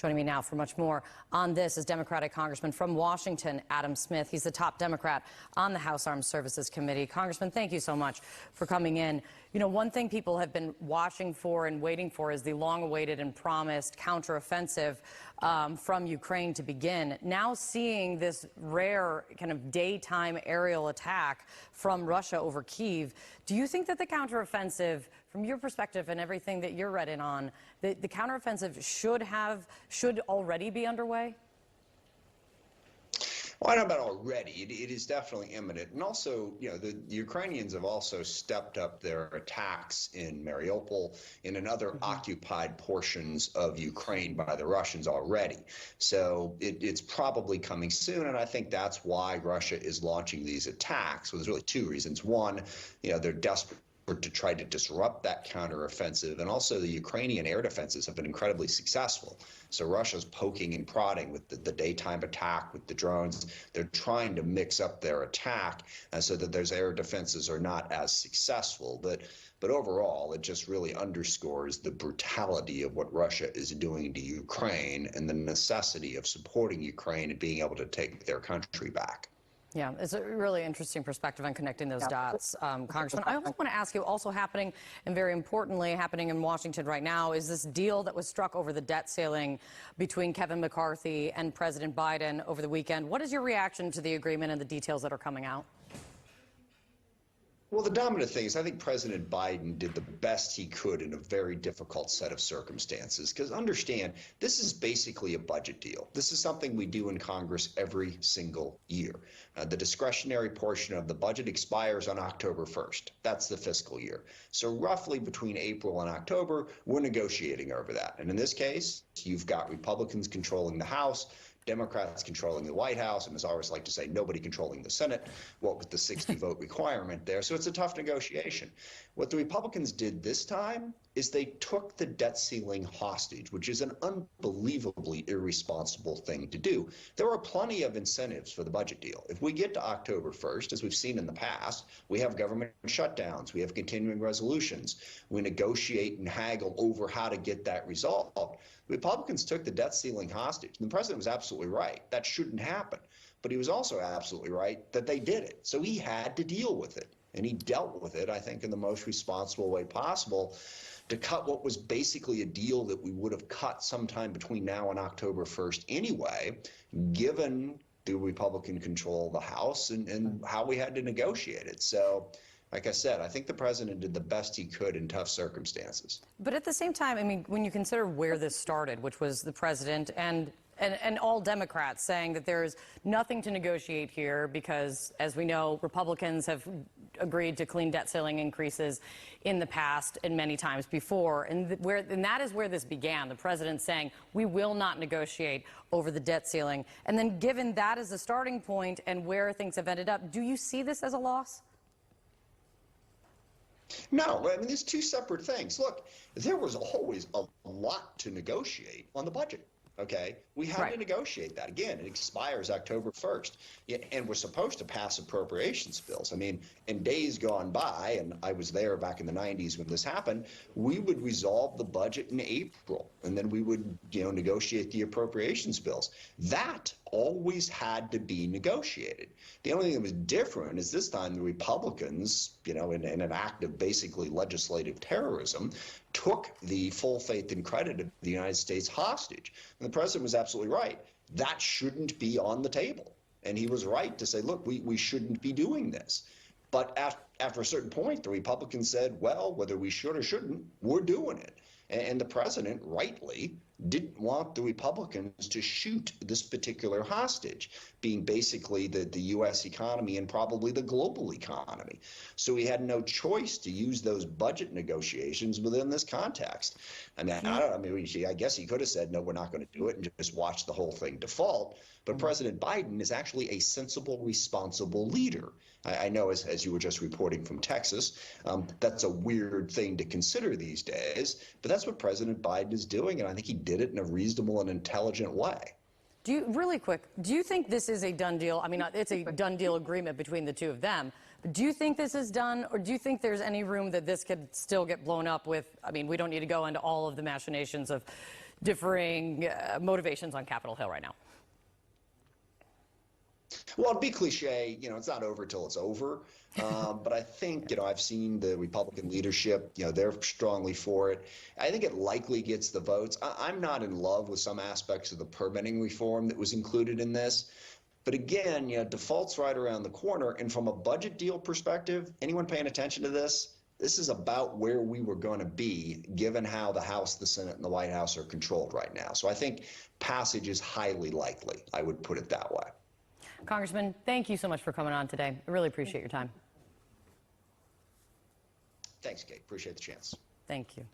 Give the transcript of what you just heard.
Joining me now for much more on this is Democratic Congressman from Washington, Adam Smith. He's the top Democrat on the House Armed Services Committee. Congressman, thank you so much for coming in. You know, one thing people have been watching for and waiting for is the long-awaited and promised counteroffensive from Ukraine to begin. Now seeing this rare kind of daytime aerial attack from Russia over Kyiv, do you think that the counteroffensive, from your perspective and everything that you're read in on, the counteroffensive should already be underway? Well, I don't know about already. It is definitely imminent. And also, you know, the Ukrainians have also stepped up their attacks in Mariupol and in other occupied portions of Ukraine by the Russians already. So it's probably coming soon. And I think that's why Russia is launching these attacks. Well, there's really two reasons. One, you know, they're desperate to try to disrupt that counteroffensive. And also the Ukrainian air defenses have been incredibly successful. So Russia's poking and prodding with the daytime attack with the drones. They're trying to mix up their attack so that those air defenses are not as successful. But overall, it just really underscores the brutality of what Russia is doing to Ukraine and the necessity of supporting Ukraine and being able to take their country back. Yeah, it's a really interesting perspective on connecting those dots, Congressman. I also want to ask you, also happening, and very importantly, happening in Washington right now, is this deal that was struck over the debt ceiling between Kevin McCarthy and President Biden over the weekend. What is your reaction to the agreement and the details that are coming out? Well, the dominant thing is I think President Biden did the best he could in a very difficult set of circumstances. Because understand, this is basically a budget deal. This is something we do in Congress every single year. The discretionary portion of the budget expires on October 1st. That's the fiscal year. So roughly between April and October, we're negotiating over that. And in this case, you've got Republicans controlling the House, Democrats controlling the White House, and as I always like to say, nobody controlling the Senate, what with the 60-vote requirement there. So it's a tough negotiation. What the Republicans did this time is they took the debt ceiling hostage, which is an unbelievably irresponsible thing to do. There are plenty of incentives for the budget deal. If we get to October 1st, as we've seen in the past, we have government shutdowns, we have continuing resolutions, we negotiate and haggle over how to get that resolved. The Republicans took the debt ceiling hostage, and the president was absolutely right. That shouldn't happen. But he was also absolutely right that they did it. So he had to deal with it. And he dealt with it, I think, in the most responsible way possible to cut what was basically a deal that we would have cut sometime between now and October 1st anyway, given the Republican control of the House and how we had to negotiate it. So, like I said, I think the president did the best he could in tough circumstances. But at the same time, I mean, when you consider where this started, which was the president and all Democrats saying that there is nothing to negotiate here because, as we know, Republicans have agreed to clean debt ceiling increases in the past and many times before. And that is where this began, the president saying, we will not negotiate over the debt ceiling. And then given that as a starting point and where things have ended up, do you see this as a loss? No, I mean, there's two separate things. Look, there was always a lot to negotiate on the budget. Okay, we had to negotiate that. Again, it expires October 1st, and we're supposed to pass appropriations bills. I mean, in days gone by, and I was there back in the 90s when this happened, we would resolve the budget in April, and then we would, negotiate the appropriations bills. That always had to be negotiated. The only thing that was different is this time the Republicans, in an act of basically legislative terrorism, took the full faith and credit of the United States hostage. And the president was absolutely right. That shouldn't be on the table. And he was right to say, look, we shouldn't be doing this. But after a certain point, the Republicans said, well, whether we should or shouldn't, we're doing it. And the president, rightly, didn't want the Republicans to shoot this particular hostage, being basically the U.S. economy and probably the global economy. So he had no choice to use those budget negotiations within this context. I mean, I guess he could have said, no, we're not going to do it and just watch the whole thing default. But President Biden is actually a sensible, responsible leader. I know, as you were just reporting from Texas, that's a weird thing to consider these days. But that's what President Biden is doing, and I think he did it in a reasonable and intelligent way. Really quick, do you think this is a done deal? I mean, it's a done deal agreement between the two of them. But do you think this is done, or do you think there's any room that this could still get blown up with, I mean, we don't need to go into all of the machinations of differing motivations on Capitol Hill right now. Well, to be cliche, it's not over till it's over. But I think, I've seen the Republican leadership, they're strongly for it. I think it likely gets the votes. I'm not in love with some aspects of the permitting reform that was included in this. But again, default's right around the corner. And from a budget deal perspective, anyone paying attention to this, this is about where we were going to be, given how the House, the Senate, and the White House are controlled right now. So I think passage is highly likely. I would put it that way. Congressman, thank you so much for coming on today. I really appreciate your time. Thanks, Kate. Appreciate the chance. Thank you.